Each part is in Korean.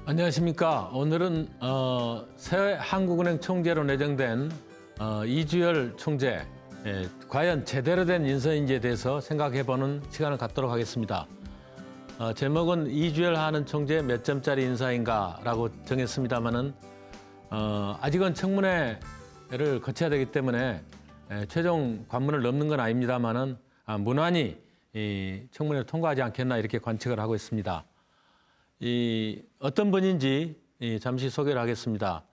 안녕하십니까. 오늘은 새 한국은행 총재로 내정된 이주열 총재, 과연 제대로 된 인선인지에 대해서 생각해보는 시간을 갖도록 하겠습니다. 제목은 이주열 하는 총재 몇 점짜리 인사인가라고 정했습니다마는 아직은 청문회를 거쳐야 되기 때문에 최종 관문을 넘는 건 아닙니다마는 무난히 이 청문회를 통과하지 않겠나 이렇게 관측을 하고 있습니다. 어떤 분인지 잠시 소개를 하겠습니다.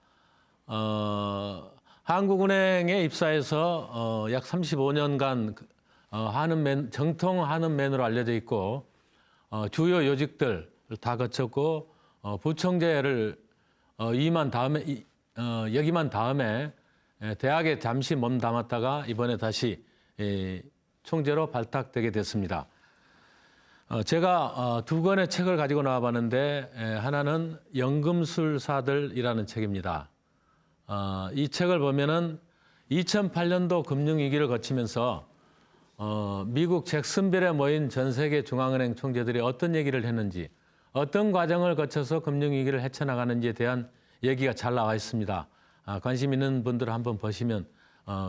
한국은행에 입사해서 약 35년간 정통 한은맨으로 알려져 있고 주요 요직들 다 거쳤고 부총재를 역임한 다음에 대학에 잠시 몸담았다가 이번에 다시 총재로 발탁되게 됐습니다. 제가 두 권의 책을 가지고 나와봤는데 하나는 연금술사들이라는 책입니다. 이 책을 보면은 2008년도 금융위기를 거치면서 미국 잭슨빌에 모인 전 세계 중앙은행 총재들이 어떤 얘기를 했는지, 어떤 과정을 거쳐서 금융위기를 헤쳐나가는지에 대한 얘기가 잘 나와 있습니다. 관심 있는 분들 한번 보시면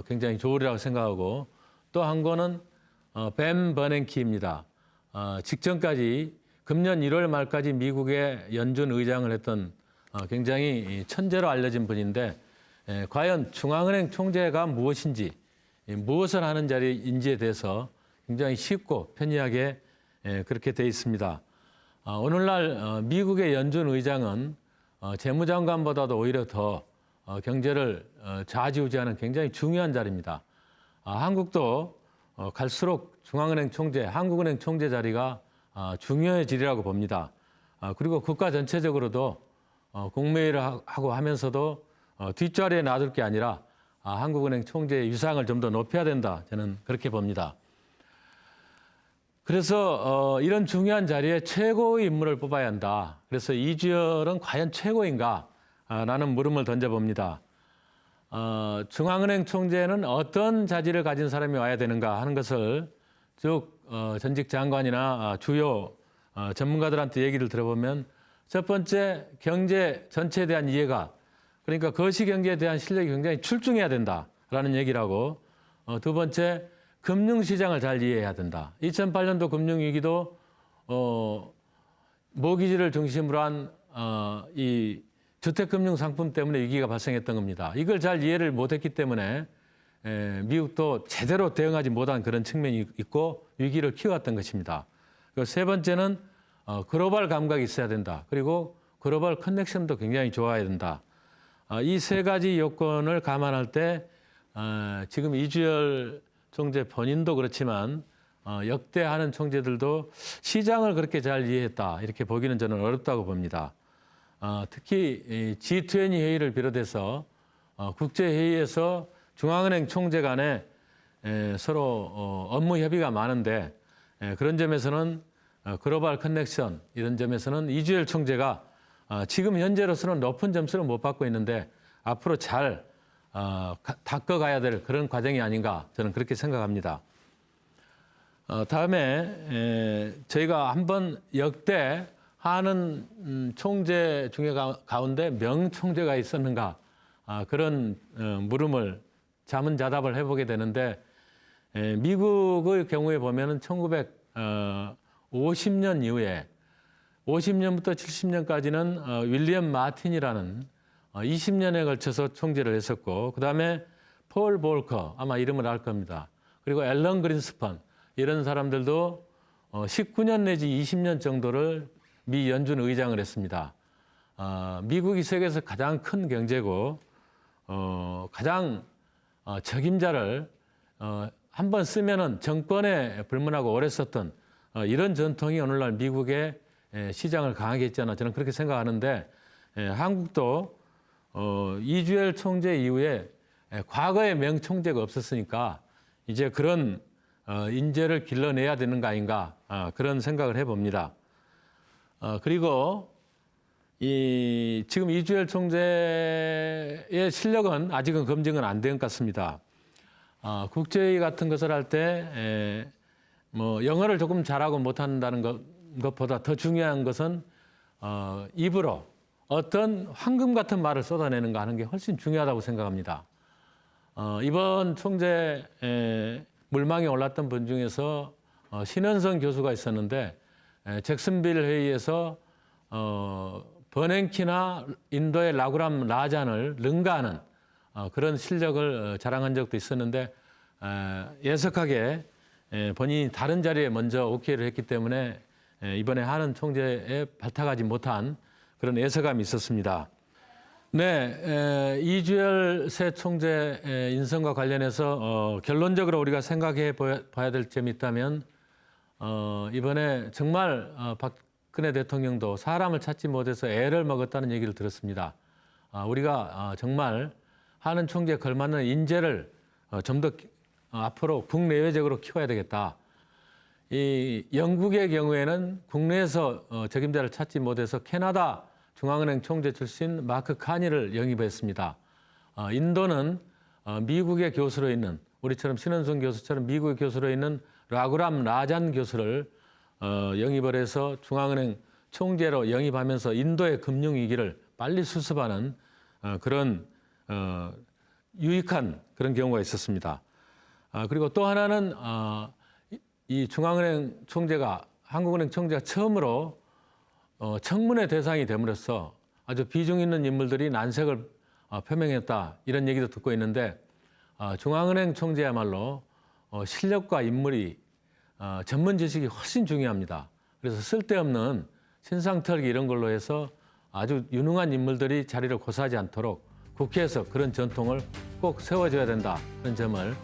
굉장히 좋으리라고 생각하고, 또 한 권은 벤 버냉키입니다. 직전까지 금년 1월 말까지 미국의 연준 의장을 했던 굉장히 천재로 알려진 분인데 과연 중앙은행 총재가 무엇인지, 무엇을 하는 자리인지에 대해서 굉장히 쉽고 편리하게 그렇게 돼 있습니다. 오늘날 미국의 연준 의장은 재무장관보다도 오히려 더 경제를 좌지우지하는 굉장히 중요한 자리입니다. 한국도 갈수록 중앙은행 총재, 한국은행 총재 자리가 중요해지리라고 봅니다. 그리고 국가 전체적으로도 국무회의를 하고 하면서도 뒷자리에 놔둘 게 아니라 한국은행 총재의 위상을 좀 더 높여야 된다. 저는 그렇게 봅니다. 그래서 이런 중요한 자리에 최고의 인물을 뽑아야 한다. 그래서 이주열은 과연 최고인가? 라는 물음을 던져봅니다. 중앙은행 총재는 어떤 자질을 가진 사람이 와야 되는가 하는 것을 쭉 전직 장관이나 주요 전문가들한테 얘기를 들어보면 첫 번째, 경제 전체에 대한 이해가, 그러니까 거시경제에 대한 실력이 굉장히 출중해야 된다라는 얘기라고, 두 번째, 금융시장을 잘 이해해야 된다. 2008년도 금융위기도 모기지를 중심으로 한 이 주택금융 상품 때문에 위기가 발생했던 겁니다. 이걸 잘 이해를 못했기 때문에 미국도 제대로 대응하지 못한 그런 측면이 있고 위기를 키워왔던 것입니다. 세 번째는 글로벌 감각이 있어야 된다. 그리고 글로벌 커넥션도 굉장히 좋아야 된다. 이 세 가지 요건을 감안할 때 지금 이주열 총재 본인도 그렇지만 역대 하는 총재들도 시장을 그렇게 잘 이해했다. 이렇게 보기는 저는 어렵다고 봅니다. 특히 G20 회의를 비롯해서 국제회의에서 중앙은행 총재 간에 서로 업무 협의가 많은데 그런 점에서는 글로벌 커넥션 이런 점에서는 이주열 총재가 지금 현재로서는 높은 점수를 못 받고 있는데 앞으로 잘 닦아가야 될 그런 과정이 아닌가 저는 그렇게 생각합니다. 다음에 저희가 한번 역대 하는 총재 중에 가운데 명총재가 있었는가 그런 물음을 자문자답을 해보게 되는데 미국의 경우에 보면은 1950년 이후에 50년부터 70년까지는 윌리엄 마틴이라는 20년에 걸쳐서 총재를 했었고 그다음에 폴 볼커 아마 이름을 알 겁니다. 그리고 앨런 그린스펀 이런 사람들도 19년 내지 20년 정도를 미 연준 의장을 했습니다. 미국이 세계에서 가장 큰 경제고 가장 적임자를 한 번 쓰면은 정권에 불문하고 오래 썼던 이런 전통이 오늘날 미국의 시장을 강하게 했잖아. 저는 그렇게 생각하는데 한국도 이주열 총재 이후에 과거에 명총재가 없었으니까 이제 그런 인재를 길러내야 되는 거 아닌가 그런 생각을 해봅니다. 그리고 지금 이주열 총재의 실력은 아직은 검증은 안 된 것 같습니다. 국제회의 같은 것을 할 때 영어를 조금 잘하고 못한다는 것보다 더 중요한 것은 입으로 어떤 황금 같은 말을 쏟아내는가 하는 게 훨씬 중요하다고 생각합니다. 이번 총재 물망에 올랐던 분 중에서 신현성 교수가 있었는데 잭슨빌 회의에서 버냉키나 인도의 라구람 라잔을 능가하는 그런 실력을 자랑한 적도 있었는데 예석하게 본인이 다른 자리에 먼저 오케이를 했기 때문에 이번에 하는 총재에 발탁하지 못한 그런 애서감이 있었습니다. 네, 이주열 새 총재 인선과 관련해서 결론적으로 우리가 생각해 봐야 될 점이 있다면 이번에 정말 박근혜 대통령도 사람을 찾지 못해서 애를 먹었다는 얘기를 들었습니다. 우리가 정말 하는 총재에 걸맞는 인재를 좀 더 앞으로 국내외적으로 키워야 되겠다. 이 영국의 경우에는 국내에서 적임자를 찾지 못해서 캐나다 중앙은행 총재 출신 마크 카니를 영입했습니다. 인도는 미국의 교수로 있는 우리처럼 신원순 교수처럼 미국의 교수로 있는 라구람 라잔 교수를 영입을 해서 중앙은행 총재로 영입하면서 인도의 금융위기를 빨리 수습하는 그런 유익한 그런 경우가 있었습니다. 그리고 또 하나는 이 중앙은행 총재가 한국은행 총재가 처음으로 청문회 대상이 됨으로써 아주 비중 있는 인물들이 난색을 표명했다 이런 얘기도 듣고 있는데 중앙은행 총재야말로 실력과 인물이 전문 지식이 훨씬 중요합니다. 그래서 쓸데없는 신상털기 이런 걸로 해서 아주 유능한 인물들이 자리를 고사하지 않도록 국회에서 그런 전통을 꼭 세워줘야 된다 그런 점을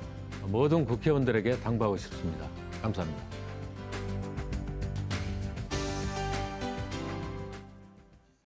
모든 국회의원들에게 당부하고 싶습니다. 감사합니다.